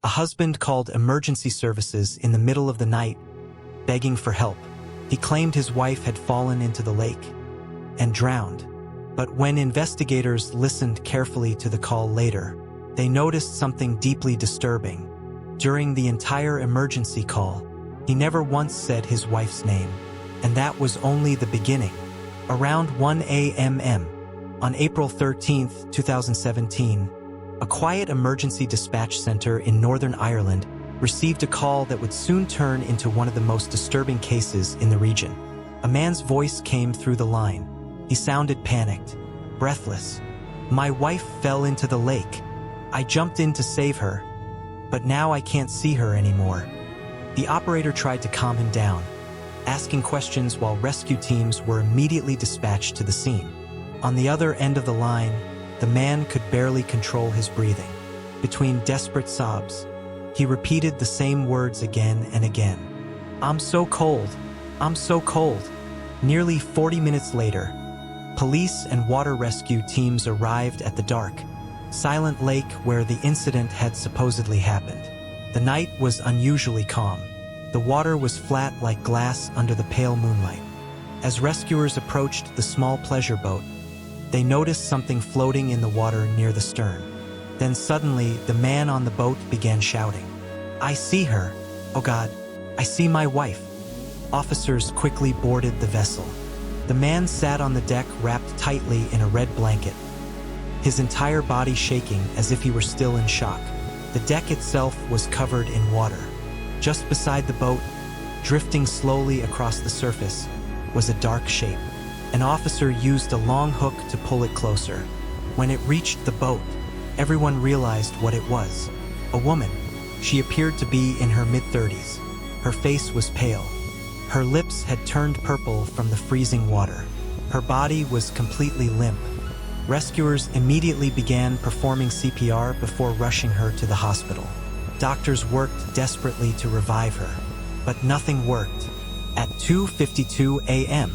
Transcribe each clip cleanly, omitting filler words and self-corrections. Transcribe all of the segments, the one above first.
A husband called emergency services in the middle of the night, begging for help. He claimed his wife had fallen into the lake and drowned. But when investigators listened carefully to the call later, they noticed something deeply disturbing. During the entire emergency call, he never once said his wife's name, and that was only the beginning. Around 1 a.m. on April 13, 2017, a quiet emergency dispatch center in Northern Ireland received a call that would soon turn into one of the most disturbing cases in the region. A man's voice came through the line. He sounded panicked, breathless. "My wife fell into the lake. I jumped in to save her, but now I can't see her anymore." The operator tried to calm him down, asking questions while rescue teams were immediately dispatched to the scene. On the other end of the line, the man could barely control his breathing. Between desperate sobs, he repeated the same words again and again. "I'm so cold. I'm so cold." Nearly 40 minutes later, police and water rescue teams arrived at the dark, silent lake where the incident had supposedly happened. The night was unusually calm. The water was flat like glass under the pale moonlight. As rescuers approached the small pleasure boat, they noticed something floating in the water near the stern. Then suddenly, the man on the boat began shouting, "I see her! Oh God, I see my wife!" Officers quickly boarded the vessel. The man sat on the deck wrapped tightly in a red blanket, his entire body shaking as if he were still in shock. The deck itself was covered in water. Just beside the boat, drifting slowly across the surface, was a dark shape. An officer used a long hook to pull it closer. When it reached the boat, everyone realized what it was. A woman. She appeared to be in her mid-30s. Her face was pale. Her lips had turned purple from the freezing water. Her body was completely limp. Rescuers immediately began performing CPR before rushing her to the hospital. Doctors worked desperately to revive her, but nothing worked. At 2:52 a.m.,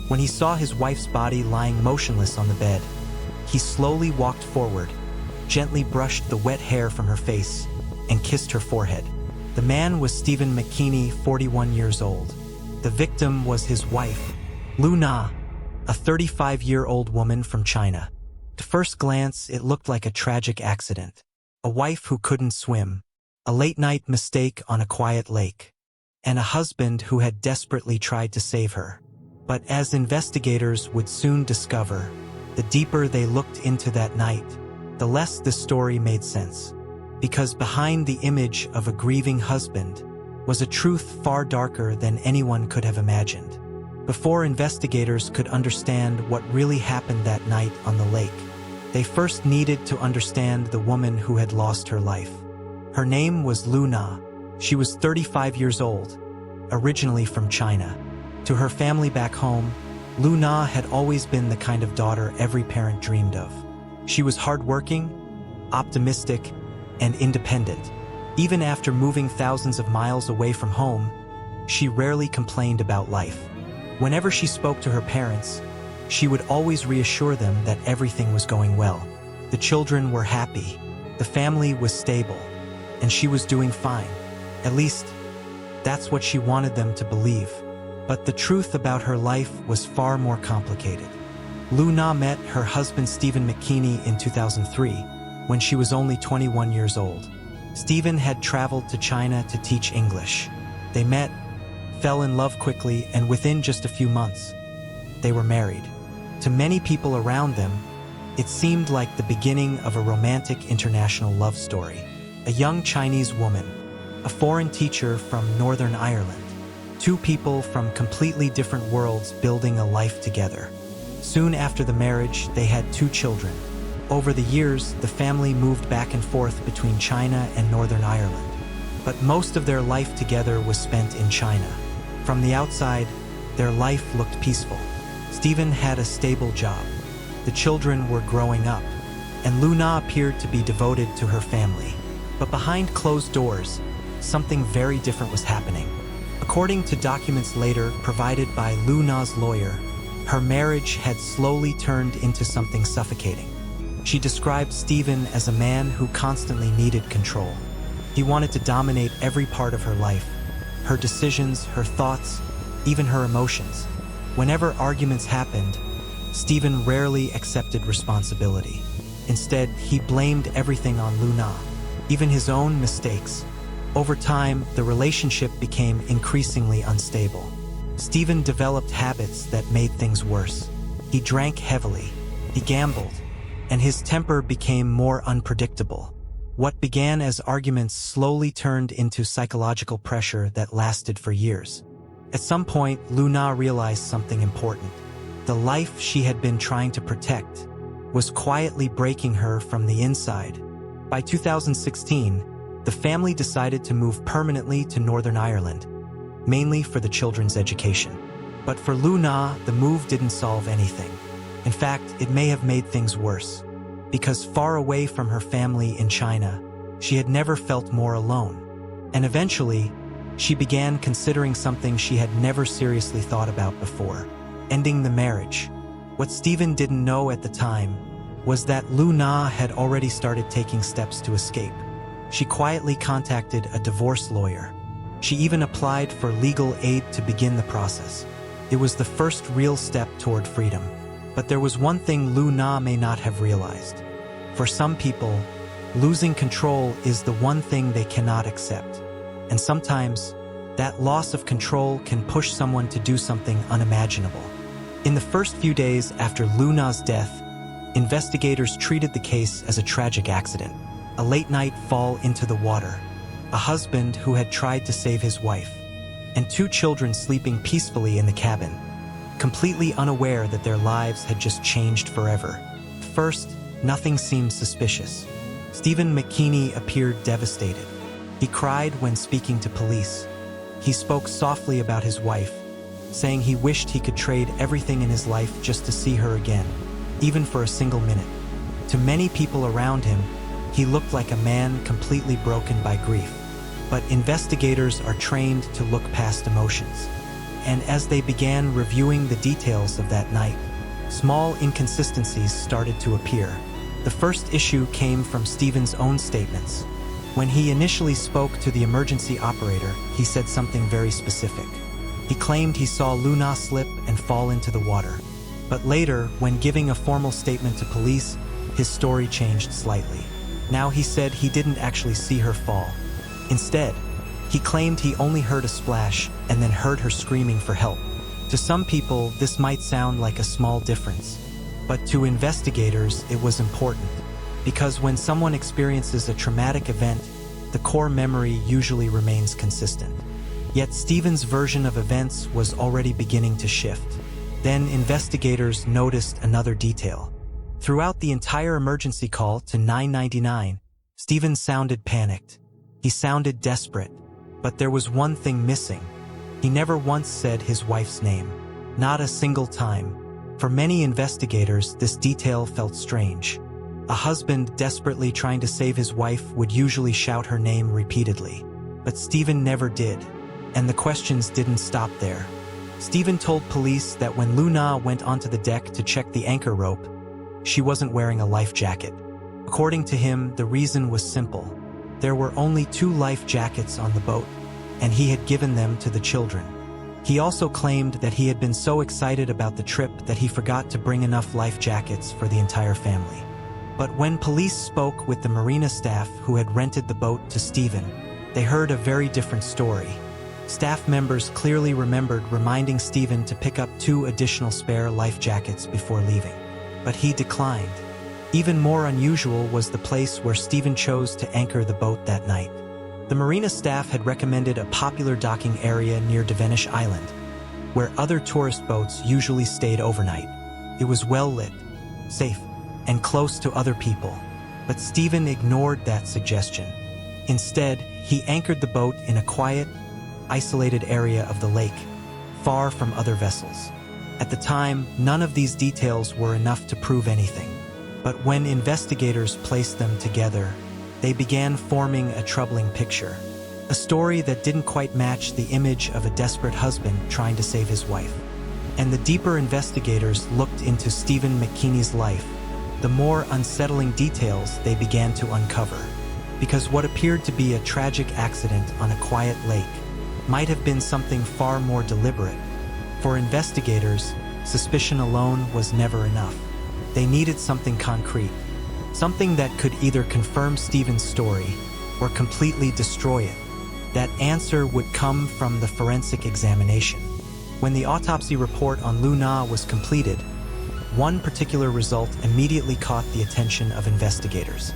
when he saw his wife's body lying motionless on the bed, he slowly walked forward, gently brushed the wet hair from her face, and kissed her forehead. The man was Stephen McKinney, 41 years old. The victim was his wife, Lu Na, a 35-year-old woman from China. At first glance, it looked like a tragic accident. A wife who couldn't swim, a late-night mistake on a quiet lake, and a husband who had desperately tried to save her. But as investigators would soon discover, the deeper they looked into that night, the less the story made sense. Because behind the image of a grieving husband was a truth far darker than anyone could have imagined. Before investigators could understand what really happened that night on the lake, they first needed to understand the woman who had lost her life. Her name was Lu Na. She was 35 years old, originally from China. To her family back home, Lu Na had always been the kind of daughter every parent dreamed of. She was hardworking, optimistic, and independent. Even after moving thousands of miles away from home, she rarely complained about life. Whenever she spoke to her parents, she would always reassure them that everything was going well. The children were happy, the family was stable, and she was doing fine. At least, that's what she wanted them to believe. But the truth about her life was far more complicated. Lu Na met her husband Stephen McKinney in 2003, when she was only 21 years old. Stephen had traveled to China to teach English. They met, fell in love quickly, and within just a few months, they were married. To many people around them, it seemed like the beginning of a romantic international love story. A young Chinese woman, a foreign teacher from Northern Ireland, two people from completely different worlds building a life together. Soon after the marriage, they had 2 children. Over the years, the family moved back and forth between China and Northern Ireland. But most of their life together was spent in China. From the outside, their life looked peaceful. Stephen had a stable job. The children were growing up, and Lu Na appeared to be devoted to her family. But behind closed doors, something very different was happening. According to documents later provided by Lu Na's lawyer, her marriage had slowly turned into something suffocating. She described Stephen as a man who constantly needed control. He wanted to dominate every part of her life, her decisions, her thoughts, even her emotions. Whenever arguments happened, Stephen rarely accepted responsibility. Instead, he blamed everything on Lu Na, even his own mistakes. Over time, the relationship became increasingly unstable. Stephen developed habits that made things worse. He drank heavily, he gambled, and his temper became more unpredictable. What began as arguments slowly turned into psychological pressure that lasted for years. At some point, Lu Na realized something important. The life she had been trying to protect was quietly breaking her from the inside. By 2016, the family decided to move permanently to Northern Ireland, mainly for the children's education. But for Lu Na, the move didn't solve anything. In fact, it may have made things worse. Because far away from her family in China, she had never felt more alone. And eventually, she began considering something she had never seriously thought about before: ending the marriage. What Stephen didn't know at the time was that Lu Na had already started taking steps to escape. She quietly contacted a divorce lawyer. She even applied for legal aid to begin the process. It was the first real step toward freedom. But there was one thing Lu Na may not have realized. For some people, losing control is the one thing they cannot accept. And sometimes, that loss of control can push someone to do something unimaginable. In the first few days after Lu Na's death, investigators treated the case as a tragic accident. A late-night fall into the water, a husband who had tried to save his wife, and two children sleeping peacefully in the cabin, completely unaware that their lives had just changed forever. First, nothing seemed suspicious. Stephen McKinney appeared devastated. He cried when speaking to police. He spoke softly about his wife, saying he wished he could trade everything in his life just to see her again, even for a single minute. To many people around him, he looked like a man completely broken by grief. But investigators are trained to look past emotions. And as they began reviewing the details of that night, small inconsistencies started to appear. The first issue came from Stephen's own statements. When he initially spoke to the emergency operator, he said something very specific. He claimed he saw Lu Na slip and fall into the water. But later, when giving a formal statement to police, his story changed slightly. Now he said he didn't actually see her fall. Instead, he claimed he only heard a splash and then heard her screaming for help. To some people, this might sound like a small difference, but to investigators, it was important. Because when someone experiences a traumatic event, the core memory usually remains consistent. Yet Stephen's version of events was already beginning to shift. Then investigators noticed another detail. Throughout the entire emergency call to 999, Stephen sounded panicked. He sounded desperate. But there was one thing missing. He never once said his wife's name. Not a single time. For many investigators, this detail felt strange. A husband desperately trying to save his wife would usually shout her name repeatedly. But Stephen never did. And the questions didn't stop there. Stephen told police that when Lu Na went onto the deck to check the anchor rope, she wasn't wearing a life jacket. According to him, the reason was simple. There were only 2 life jackets on the boat, and he had given them to the children. He also claimed that he had been so excited about the trip that he forgot to bring enough life jackets for the entire family. But when police spoke with the marina staff who had rented the boat to Stephen, they heard a very different story. Staff members clearly remembered reminding Stephen to pick up 2 additional spare life jackets before leaving. But he declined. Even more unusual was the place where Stephen chose to anchor the boat that night. The marina staff had recommended a popular docking area near Devenish Island, where other tourist boats usually stayed overnight. It was well lit, safe, and close to other people. But Stephen ignored that suggestion. Instead, he anchored the boat in a quiet, isolated area of the lake, far from other vessels. At the time, none of these details were enough to prove anything. But when investigators placed them together, they began forming a troubling picture. A story that didn't quite match the image of a desperate husband trying to save his wife. And the deeper investigators looked into Stephen McKinney's life, the more unsettling details they began to uncover. because what appeared to be a tragic accident on a quiet lake might have been something far more deliberate. For investigators, suspicion alone was never enough. They needed something concrete, something that could either confirm Stephen's story or completely destroy it. That answer would come from the forensic examination. When the autopsy report on Lu Na was completed, one particular result immediately caught the attention of investigators.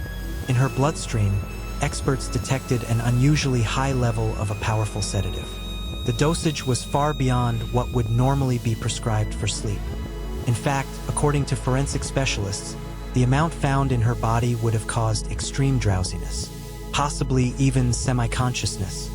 In her bloodstream, experts detected an unusually high level of a powerful sedative. The dosage was far beyond what would normally be prescribed for sleep. In fact, according to forensic specialists, the amount found in her body would have caused extreme drowsiness, possibly even semi-consciousness.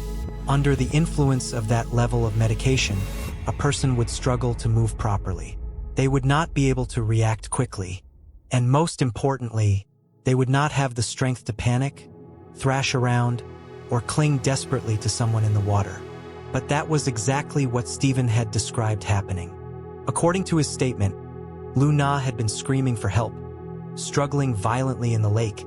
Under the influence of that level of medication, a person would struggle to move properly. They would not be able to react quickly, and most importantly, they would not have the strength to panic, thrash around, or cling desperately to someone in the water. But that was exactly what Stephen had described happening. According to his statement, Lu Na had been screaming for help, struggling violently in the lake,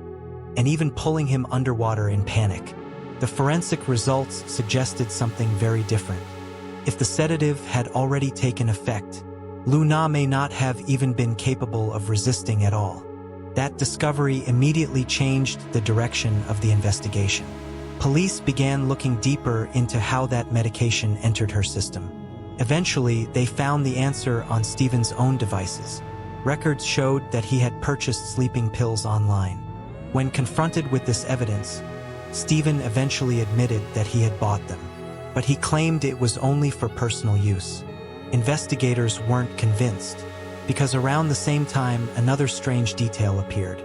and even pulling him underwater in panic. The forensic results suggested something very different. If the sedative had already taken effect, Lu Na may not have even been capable of resisting at all. That discovery immediately changed the direction of the investigation. Police began looking deeper into how that medication entered her system. Eventually, they found the answer on Stephen's own devices. Records showed that he had purchased sleeping pills online. When confronted with this evidence, Stephen eventually admitted that he had bought them, but he claimed it was only for personal use. Investigators weren't convinced, because around the same time, another strange detail appeared.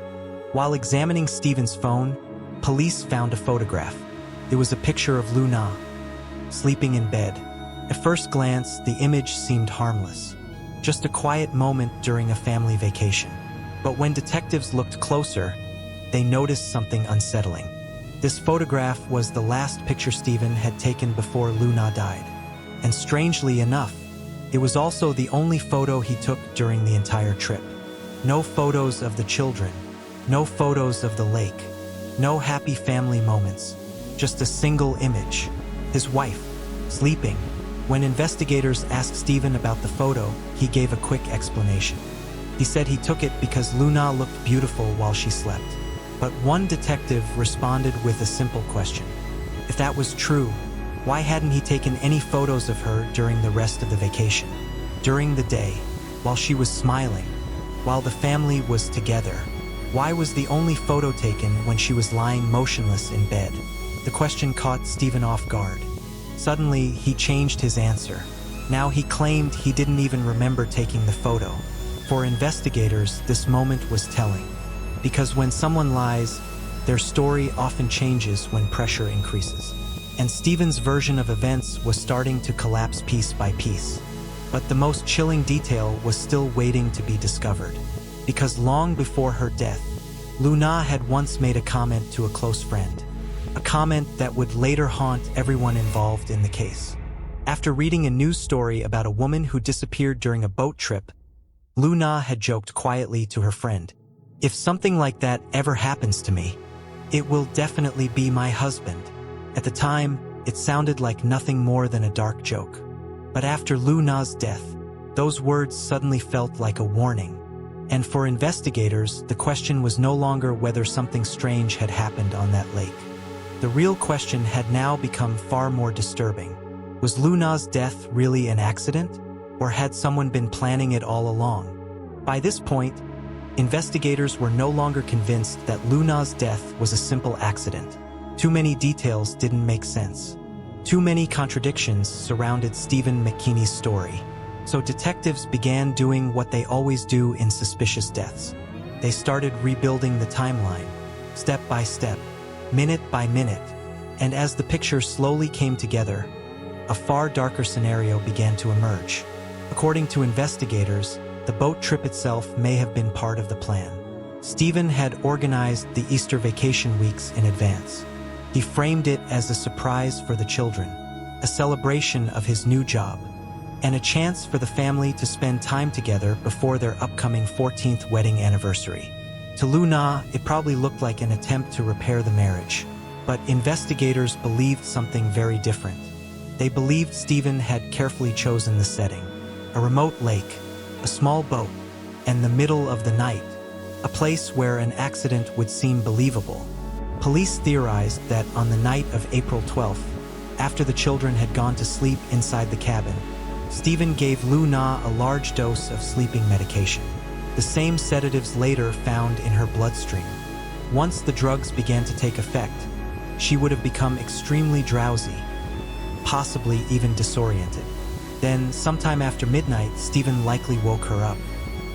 While examining Stephen's phone, police found a photograph. It was a picture of Lu Na, sleeping in bed. At first glance, the image seemed harmless, just a quiet moment during a family vacation. But when detectives looked closer, they noticed something unsettling. This photograph was the last picture Stephen had taken before Lu Na died. And strangely enough, it was also the only photo he took during the entire trip. No photos of the children, no photos of the lake, no happy family moments, just a single image, his wife, sleeping. When investigators asked Stephen about the photo, he gave a quick explanation. He said he took it because Lu Na looked beautiful while she slept. But one detective responded with a simple question. If that was true, why hadn't he taken any photos of her during the rest of the vacation? During the day, while she was smiling, while the family was together, why was the only photo taken when she was lying motionless in bed? The question caught Stephen off guard. Suddenly, he changed his answer. Now he claimed he didn't even remember taking the photo. For investigators, this moment was telling, because when someone lies, their story often changes when pressure increases. And Stephen's version of events was starting to collapse piece by piece. But the most chilling detail was still waiting to be discovered. Because long before her death, Lu Na had once made a comment to a close friend. A comment that would later haunt everyone involved in the case. After reading a news story about a woman who disappeared during a boat trip, Lu Na had joked quietly to her friend, "If something like that ever happens to me, it will definitely be my husband." At the time, it sounded like nothing more than a dark joke. But after Lu Na's death, those words suddenly felt like a warning. And for investigators, the question was no longer whether something strange had happened on that lake. The real question had now become far more disturbing. Was Lu Na's death really an accident, or had someone been planning it all along? By this point, investigators were no longer convinced that Lu Na's death was a simple accident. Too many details didn't make sense. Too many contradictions surrounded Stephen McKinney's story. So detectives began doing what they always do in suspicious deaths. They started rebuilding the timeline, step by step, minute by minute. And as the picture slowly came together, a far darker scenario began to emerge. According to investigators, the boat trip itself may have been part of the plan. Stephen had organized the Easter vacation weeks in advance. He framed it as a surprise for the children, a celebration of his new job, and a chance for the family to spend time together before their upcoming 14th wedding anniversary. To Lu Na, it probably looked like an attempt to repair the marriage. But investigators believed something very different. They believed Stephen had carefully chosen the setting. A remote lake, a small boat, and the middle of the night, a place where an accident would seem believable. Police theorized that on the night of April 12th, after the children had gone to sleep inside the cabin, Stephen gave Lu Na a large dose of sleeping medication, the same sedatives later found in her bloodstream. Once the drugs began to take effect, she would have become extremely drowsy, possibly even disoriented. Then, sometime after midnight, Stephen likely woke her up.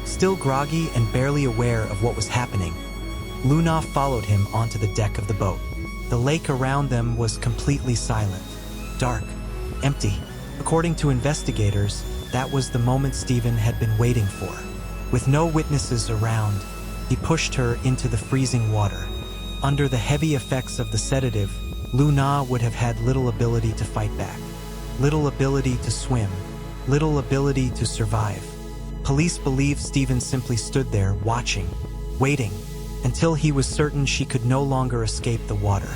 Still groggy and barely aware of what was happening, Lu Na followed him onto the deck of the boat. The lake around them was completely silent, dark, empty. According to investigators, that was the moment Stephen had been waiting for. With no witnesses around, he pushed her into the freezing water. Under the heavy effects of the sedative, Lu Na would have had little ability to fight back, little ability to swim, little ability to survive. Police believe Stephen simply stood there watching, waiting, until he was certain she could no longer escape the water.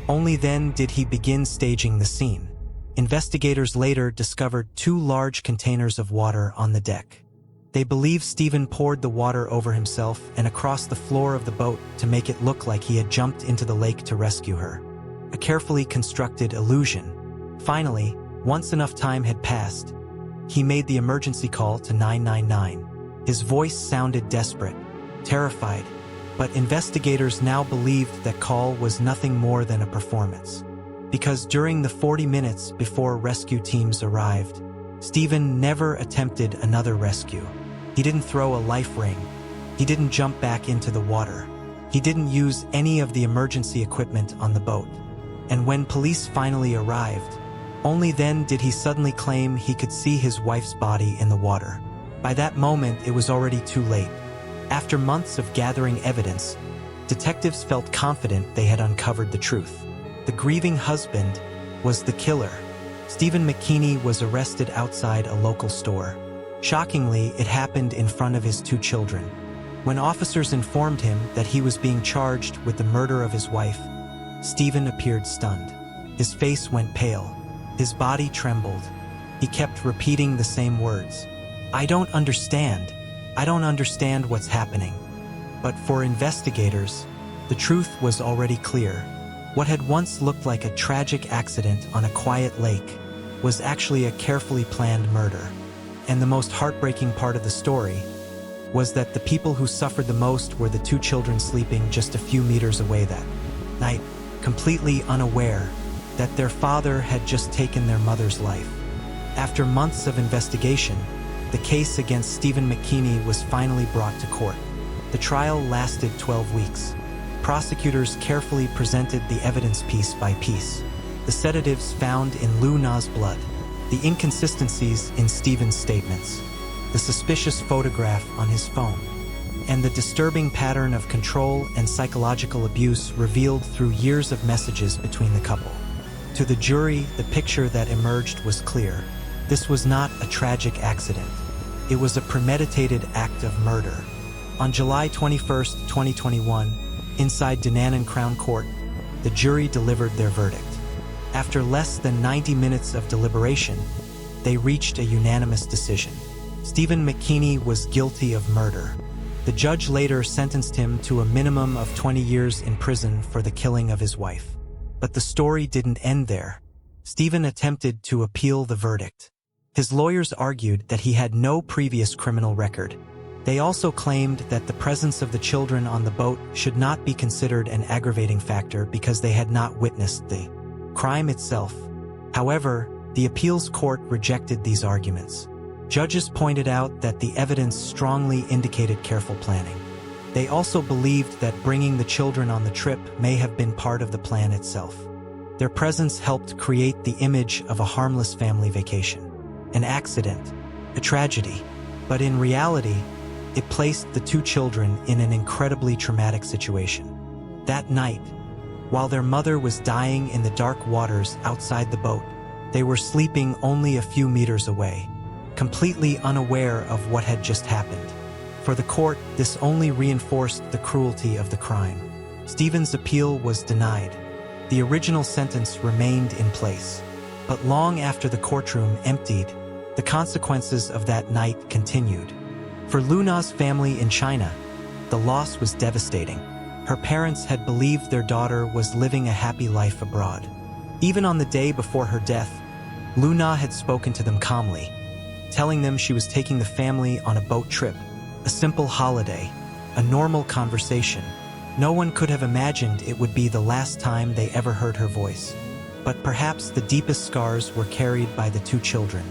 Only then did he begin staging the scene. Investigators later discovered 2 large containers of water on the deck. They believe Stephen poured the water over himself and across the floor of the boat to make it look like he had jumped into the lake to rescue her. A carefully constructed illusion. Finally, once enough time had passed, he made the emergency call to 999. His voice sounded desperate, terrified, but investigators now believed that call was nothing more than a performance. Because during the 40 minutes before rescue teams arrived, Stephen never attempted another rescue. He didn't throw a life ring. He didn't jump back into the water. He didn't use any of the emergency equipment on the boat. And when police finally arrived, only then did he suddenly claim he could see his wife's body in the water. By that moment, it was already too late. After months of gathering evidence, detectives felt confident they had uncovered the truth. The grieving husband was the killer. Stephen McKinney was arrested outside a local store. Shockingly, it happened in front of his 2 children. When officers informed him that he was being charged with the murder of his wife, Stephen appeared stunned. His face went pale. His body trembled. He kept repeating the same words. "I don't understand. I don't understand what's happening." But for investigators, the truth was already clear. What had once looked like a tragic accident on a quiet lake was actually a carefully planned murder. And the most heartbreaking part of the story was that the people who suffered the most were the 2 children sleeping just a few meters away that night, completely unaware that their father had just taken their mother's life. After months of investigation, the case against Stephen McKinney was finally brought to court. The trial lasted 12 weeks. Prosecutors carefully presented the evidence piece by piece. The sedatives found in Lu Na's blood, the inconsistencies in Stephen's statements, the suspicious photograph on his phone, and the disturbing pattern of control and psychological abuse revealed through years of messages between the couple. To the jury, the picture that emerged was clear. This was not a tragic accident. It was a premeditated act of murder. On July 21, 2021, inside Danann Crown Court, the jury delivered their verdict. After less than 90 minutes of deliberation, they reached a unanimous decision. Stephen McKinney was guilty of murder. The judge later sentenced him to a minimum of 20 years in prison for the killing of his wife. But the story didn't end there. Stephen attempted to appeal the verdict. His lawyers argued that he had no previous criminal record. They also claimed that the presence of the children on the boat should not be considered an aggravating factor because they had not witnessed the crime itself. However, the appeals court rejected these arguments. Judges pointed out that the evidence strongly indicated careful planning. They also believed that bringing the children on the trip may have been part of the plan itself. Their presence helped create the image of a harmless family vacation, an accident, a tragedy. But in reality, it placed the 2 children in an incredibly traumatic situation. That night, while their mother was dying in the dark waters outside the boat, they were sleeping only a few meters away, completely unaware of what had just happened. For the court, this only reinforced the cruelty of the crime. Stephen's appeal was denied. The original sentence remained in place. But long after the courtroom emptied, the consequences of that night continued. For Lu Na's family in China, the loss was devastating. Her parents had believed their daughter was living a happy life abroad. Even on the day before her death, Lu Na had spoken to them calmly, telling them she was taking the family on a boat trip, a simple holiday, a normal conversation. No one could have imagined it would be the last time they ever heard her voice. But perhaps the deepest scars were carried by the two children.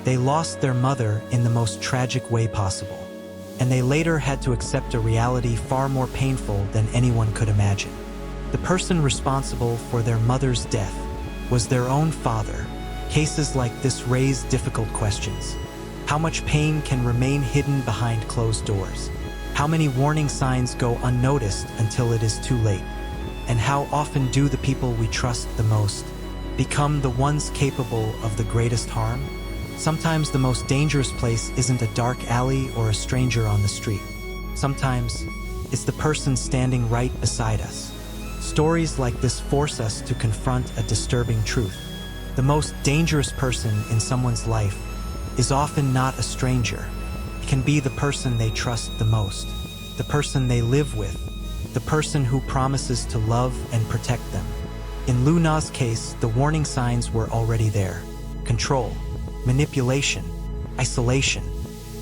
They lost their mother in the most tragic way possible, and they later had to accept a reality far more painful than anyone could imagine. The person responsible for their mother's death was their own father. Cases like this raise difficult questions. How much pain can remain hidden behind closed doors? How many warning signs go unnoticed until it is too late? And how often do the people we trust the most become the ones capable of the greatest harm? Sometimes the most dangerous place isn't a dark alley or a stranger on the street. Sometimes it's the person standing right beside us. Stories like this force us to confront a disturbing truth. The most dangerous person in someone's life is often not a stranger. It can be the person they trust the most, the person they live with, the person who promises to love and protect them. In Lu Na's case, the warning signs were already there. Control, manipulation, isolation.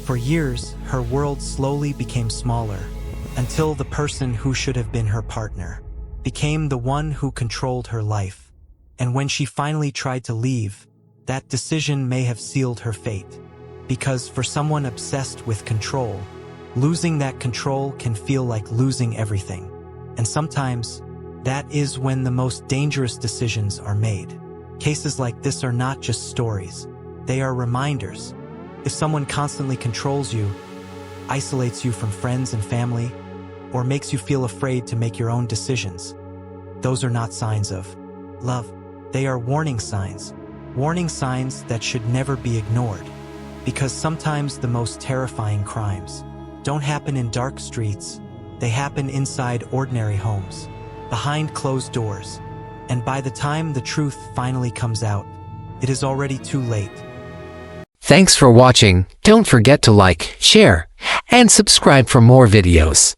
For years, her world slowly became smaller, until the person who should have been her partner became the one who controlled her life. And when she finally tried to leave, that decision may have sealed her fate. Because for someone obsessed with control, losing that control can feel like losing everything. And sometimes, that is when the most dangerous decisions are made. Cases like this are not just stories. They are reminders. If someone constantly controls you, isolates you from friends and family, or makes you feel afraid to make your own decisions, those are not signs of love. They are warning signs. Warning signs that should never be ignored. Because sometimes the most terrifying crimes don't happen in dark streets. They happen inside ordinary homes, behind closed doors. And by the time the truth finally comes out, it is already too late. Thanks for watching. Don't forget to like, share, and subscribe for more videos.